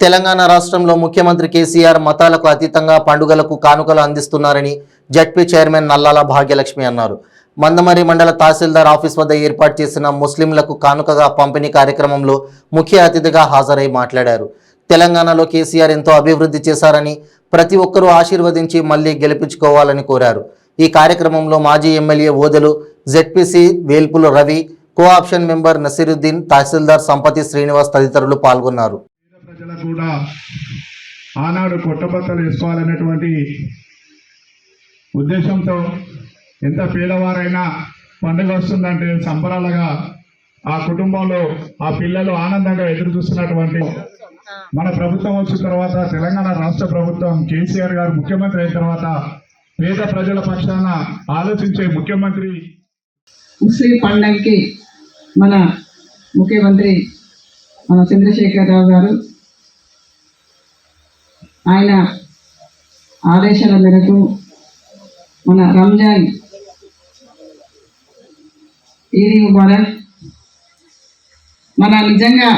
తెలంగాణ రాష్ట్రంలో ముఖ్యమంత్రి కేసీఆర్ మతాలకు అతీతంగా పండుగలకు కానుకలు అందిస్తున్నారని జడ్పీ చైర్మన్ నల్లాల భాగ్యలక్ష్మి అన్నారు. మందమరి మండల తహసీల్దార్ ఆఫీస్ వద్ద ఏర్పాటు చేసిన ముస్లింలకు కానుకగా పంపిణీ కార్యక్రమంలో ముఖ్య అతిథిగా హాజరై మాట్లాడారు. తెలంగాణలో కేసీఆర్ ఎంతో అభివృద్ధి చేశారని ప్రతి ఒక్కరూ ఆశీర్వదించి మళ్లీ గెలిపించుకోవాలని కోరారు. ఈ కార్యక్రమంలో మాజీ MLA Odelu, ZPC Velpula Ravi, co-option member Nasiruddin, tahsildar Sampathi Srinivas తదితరులు పాల్గొన్నారు. ప్రజలకు కూడా ఆనాడు కొట్టబట్టలు వేసుకోవాలనేటువంటి ఉద్దేశంతో ఎంత పేదవారైనా పండుగ వస్తుందంటే సంబరాలుగా ఆ కుటుంబంలో ఆ పిల్లలు ఆనందంగా ఎదురు చూస్తున్నటువంటి మన ప్రభుత్వం వచ్చిన తర్వాత, తెలంగాణ రాష్ట్ర ప్రభుత్వం కేసీఆర్ గారు ముఖ్యమంత్రి అయిన తర్వాత పేద ప్రజల పక్షాన ఆలోచించే ముఖ్యమంత్రి. ముస్లిం పండుగకి మన ముఖ్యమంత్రి మన చంద్రశేఖరరావు గారు ఆయన ఆదేశాల మేరకు మన రంజాన్ ఈద్ ముబారక్ మన నిజంగా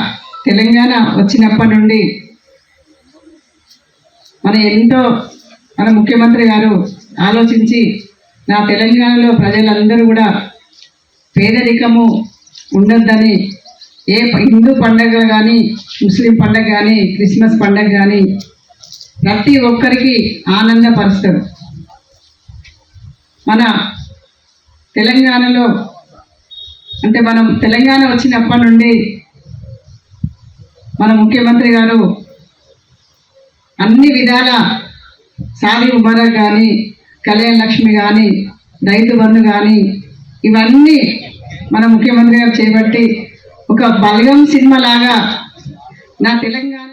తెలంగాణ వచ్చినప్పటి నుండి మన ముఖ్యమంత్రి గారు ఆలోచించి నా తెలంగాణలో ప్రజలందరూ కూడా పేదరికము ఉండొద్దని ఏ హిందూ పండుగ కానీ, ముస్లిం పండుగ కానీ, క్రిస్మస్ పండుగ కానీ ప్రతి ఒక్కరికి ఆనందపరుస్తాడు. మన తెలంగాణలో అంటే మనం తెలంగాణ వచ్చినప్పటి నుండి మన ముఖ్యమంత్రి గారు అన్ని విధాల షాదీ ముబారక్ కానీ, కళ్యాణ లక్ష్మి కానీ, రైతు బంధు కానీ ఇవన్నీ మన ముఖ్యమంత్రి గారు చేపట్టి ఒక బలగం సినిమా లాగా నా తెలంగాణ